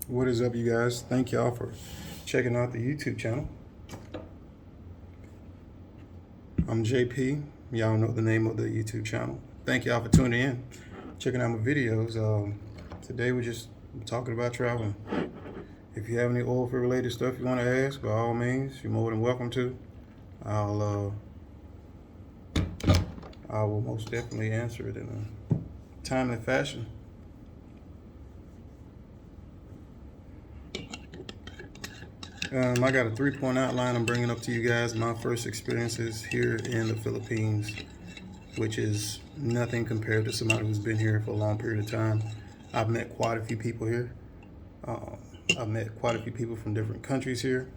What is up, you guys? Thank y'all for checking out the YouTube channel. I'm JP. Y'all know the name of the YouTube channel. Thank y'all for tuning in, checking out my videos. Today we're just talking about traveling. If you have any oil field related stuff you want to ask, by all means, you're more than welcome to. I will most definitely answer it in a timely fashion. I got a 3-point outline I'm bringing up to you guys. My first experiences here in the Philippines, which is nothing compared to somebody who's been here for a long period of time. I've met quite a few people here. I've met quite a few people from different countries here.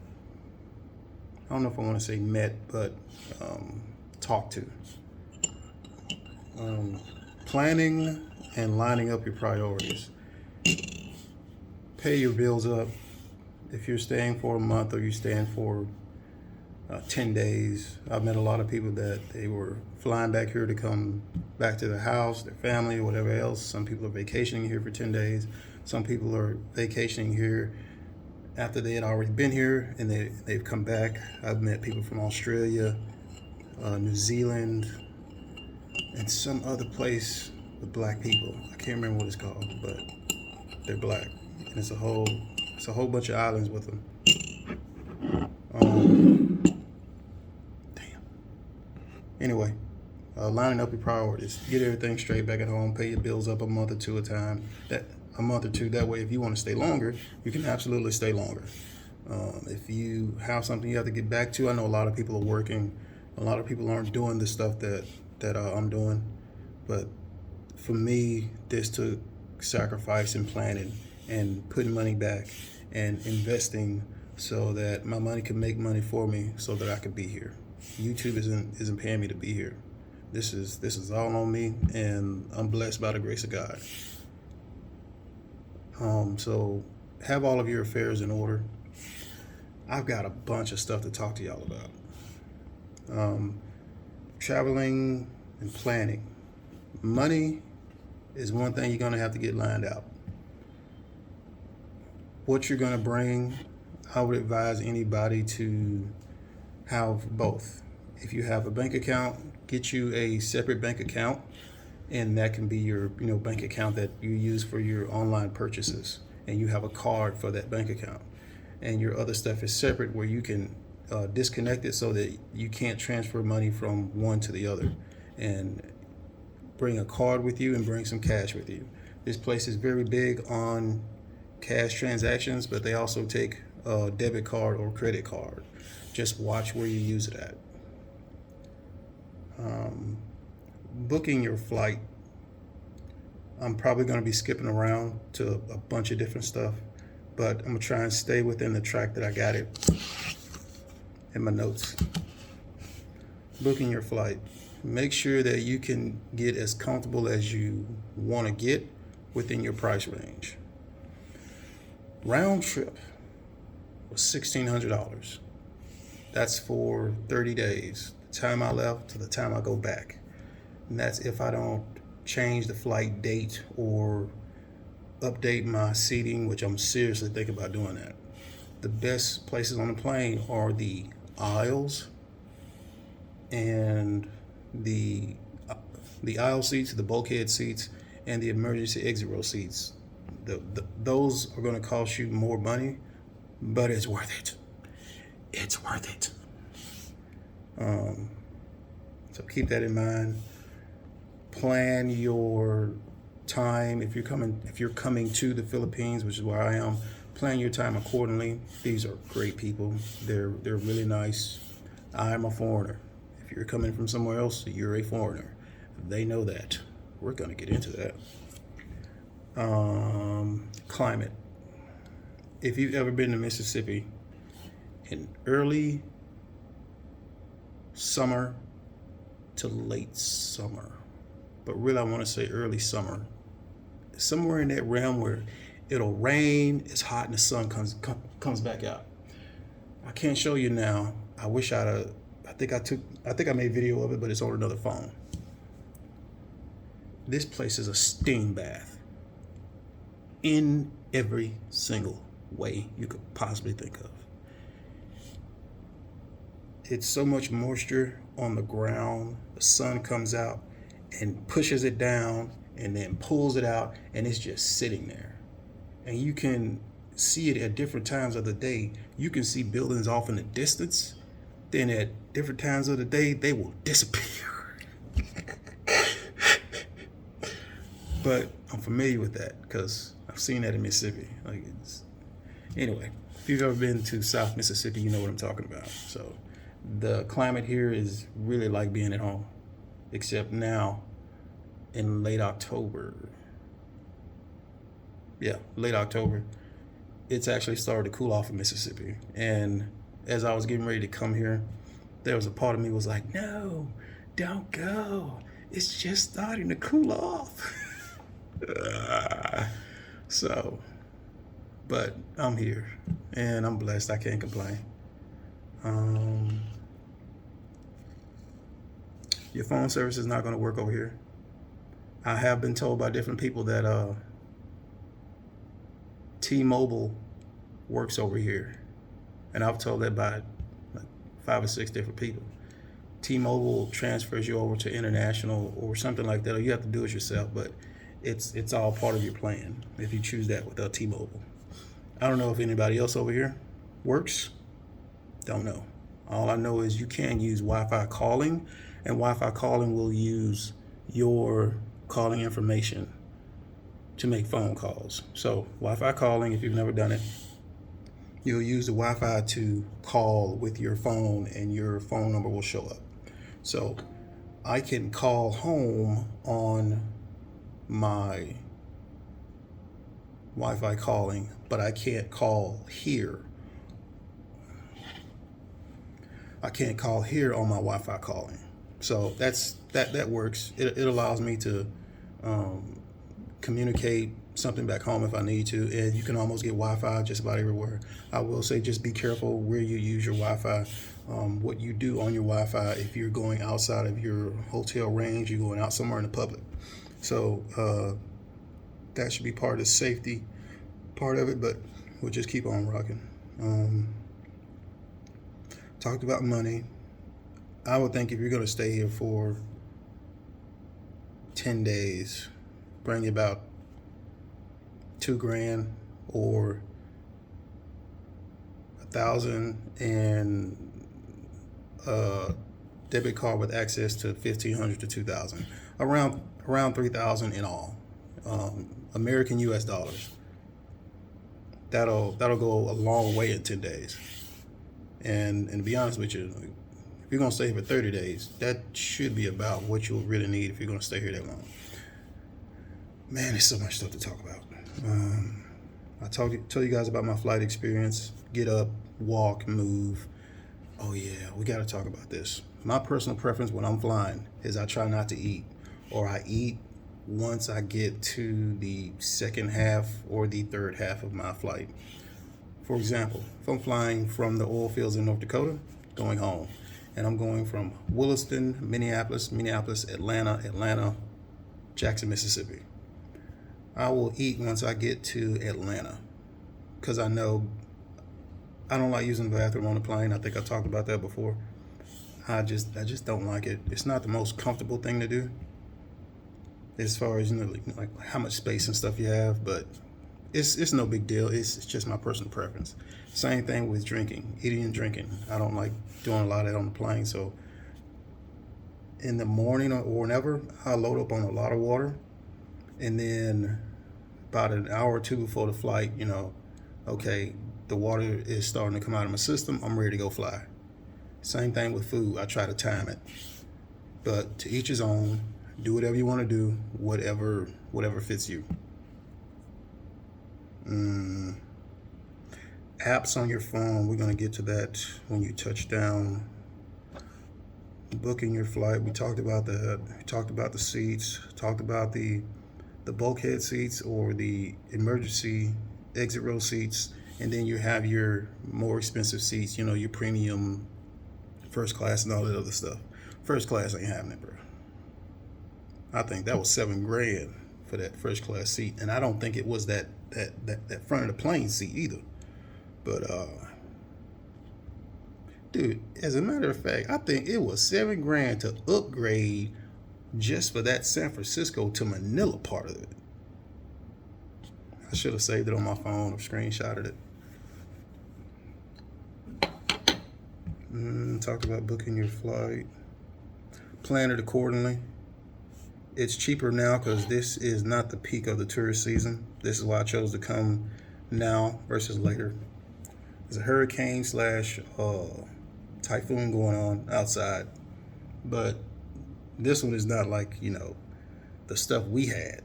I don't know if I want to say met, but talked to. Planning and lining up your priorities. Pay your bills up. If you're staying for a month or you're staying for 10 days, I've met a lot of people that they were flying back here to come back to their house, their family, or whatever else. Some people are vacationing here for 10 days. Some people are vacationing here after they had already been here and they've come back. I've met people from Australia, New Zealand, and some other place with black people. I can't remember what it's called, but they're black. And it's a whole bunch of islands with them. Anyway, lining up your priorities. Get everything straight back at home. Pay your bills up a month or two at a time. That way, if you want to stay longer, you can absolutely stay longer. If you have something you have to get back to, I know a lot of people are working. A lot of people aren't doing the stuff that I'm doing. But for me, this took sacrifice and planning and putting money back and investing so that my money can make money for me so that I could be here. YouTube isn't paying me to be here. This is all on me, and I'm blessed by the grace of God. So have all of your affairs in order. I've got a bunch of stuff to talk to y'all about. Traveling and planning. Money is one thing you're gonna have to get lined out. What you're gonna bring, I would advise anybody to have both. If you have a bank account, get you a separate bank account, and that can be your bank account that you use for your online purchases, and you have a card for that bank account, and your other stuff is separate where you can disconnect it so that you can't transfer money from one to the other, and bring a card with you and bring some cash with you. This place is very big on cash transactions, but they also take a debit card or credit card. Just watch where you use it at. Booking your flight. I'm probably going to be skipping around to a bunch of different stuff, but I'm going to try and stay within the track that I got it in my notes. Booking your flight. Make sure that you can get as comfortable as you want to get within your price range. Round trip was $1,600. That's for 30 days. The time I left to the time I go back. And that's if I don't change the flight date or update my seating, which I'm seriously thinking about doing that. The best places on the plane are the aisles and the aisle seats, the bulkhead seats, and the emergency exit row seats. Those are going to cost you more money, but it's worth it. It's worth it. So keep that in mind. Plan your time. If you're coming to the Philippines, which is where I am, plan your time accordingly. These are great people. They're really nice. I'm a foreigner. If you're coming from somewhere else, you're a foreigner. They know that. We're going to get into that. Climate. If you've ever been to Mississippi in early summer to late summer, but really I want to say early summer, somewhere in that realm where it'll rain, it's hot, and the sun comes back out. I can't show you now. I wish I think I made video of it, but it's on another phone. This place is a steam bath. in every single way you could possibly think of. It's so much moisture on the ground. The sun comes out and pushes it down and then pulls it out, and it's just sitting there. And you can see it at different times of the day. You can see buildings off in the distance. Then at different times of the day, they will disappear. But I'm familiar with that because I've seen that in Mississippi. Anyway, if you've ever been to South Mississippi, you know what I'm talking about. So the climate here is really like being at home, except now in late October. Yeah, late October, it's actually started to cool off in Mississippi. And as I was getting ready to come here, there was a part of me was like, no, don't go. It's just starting to cool off. But I'm here and I'm blessed. I can't complain. Your phone service is not going to work over here. I have been told by different people that T-Mobile works over here, and I've told that by like 5 or 6 different people. T-Mobile transfers you over to international or something like that, or you have to do it yourself, but it's all part of your plan if you choose that with T-Mobile. I don't know if anybody else over here works. Don't know. All I know is you can use Wi-Fi calling, and Wi-Fi calling will use your calling information to make phone calls. So Wi-Fi calling, if you've never done it, you'll use the Wi-Fi to call with your phone and your phone number will show up. So I can call home on my Wi-Fi calling, but I can't call here. I can't call here on my Wi-Fi calling. So that works. It allows me to communicate something back home if I need to, and you can almost get Wi-Fi just about everywhere. I will say just be careful where you use your Wi-Fi, what you do on your Wi-Fi. If you're going outside of your hotel range, you're going out somewhere in the public. So that should be part of the safety part of it, but we'll just keep on rocking. Talked about money. I would think if you're going to stay here for 10 days, bring about $2,000 or $1,000 and a debit card with access to $1,500 to $2,000, around $3,000 in all, American US dollars. That'll go a long way in 10 days. And to be honest with you, if you're gonna stay here for 30 days, that should be about what you'll really need if you're gonna stay here that long. Man, there's so much stuff to talk about. I tell you guys about my flight experience. Get up, walk, move. Oh yeah, we gotta talk about this. My personal preference when I'm flying is I try not to eat, or I eat once I get to the second half or the third half of my flight. For example, if I'm flying from the oil fields in North Dakota, going home, and I'm going from Williston, Minneapolis, Atlanta, Jackson, Mississippi, I will eat once I get to Atlanta, because I know I don't like using the bathroom on the plane. I think I talked about that before. I just don't like it. It's not the most comfortable thing to do, as far as like how much space and stuff you have, but it's no big deal. It's just my personal preference. Same thing with drinking, eating and drinking. I don't like doing a lot of that on the plane. So in the morning or whenever, I load up on a lot of water, and then about an hour or two before the flight, okay, the water is starting to come out of my system. I'm ready to go fly. Same thing with food. I try to time it, but to each his own. Do whatever you want to do, whatever fits you. Apps on your phone, we're going to get to that when you touch down. Booking your flight, we talked about that. We talked about the seats, talked about the bulkhead seats or the emergency exit row seats, and then you have your more expensive seats, your premium first class and all that other stuff. First class ain't happening, bro. I think that was $7,000 for that first class seat, and I don't think it was that that front of the plane seat either. But dude, as a matter of fact, I think it was $7,000 to upgrade just for that San Francisco to Manila part of it. I should have saved it on my phone or screenshotted it. Talked about booking your flight. Plan it accordingly. It's cheaper now because this is not the peak of the tourist season. This is why I chose to come now versus later. There's a hurricane / typhoon going on outside, but this one is not like, you know, the stuff we had.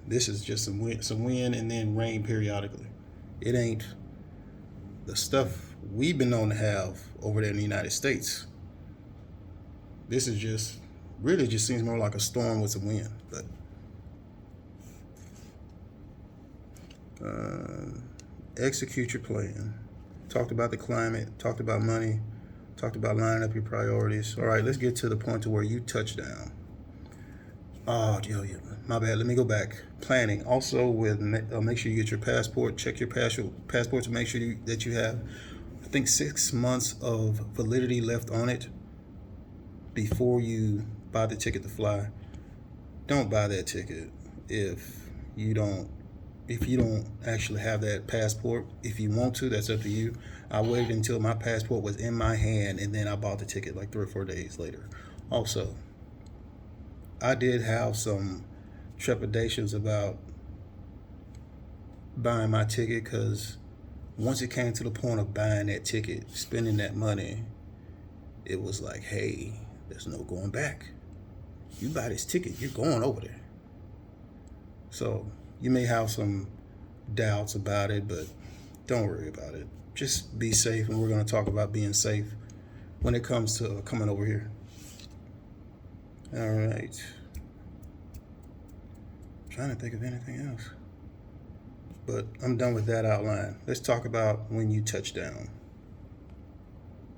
This is just some wind and then rain periodically. It ain't the stuff we've been known to have over there in the United States. This is just really just seems more like a storm with some wind. But execute your plan. Talked about the climate, talked about money, talked about lining up your priorities. All right, let's get to the point to where you touch down. Oh, yeah, my bad. Let me go back. Planning. Also, with make sure you get your passport. Check your passport to make sure that you have, I think, 6 months of validity left on it before you buy the ticket to fly. Don't buy that ticket if you don't actually have that passport. If you want to, that's up to you. I waited until my passport was in my hand and then I bought the ticket like 3 or 4 days later. Also, I did have some trepidations about buying my ticket because once it came to the point of buying that ticket, spending that money, it was like, hey, there's no going back. You buy this ticket, you're going over there. So you may have some doubts about it, but don't worry about it. Just be safe, and we're going to talk about being safe when it comes to coming over here. All right. I'm trying to think of anything else. But I'm done with that outline. Let's talk about when you touch down.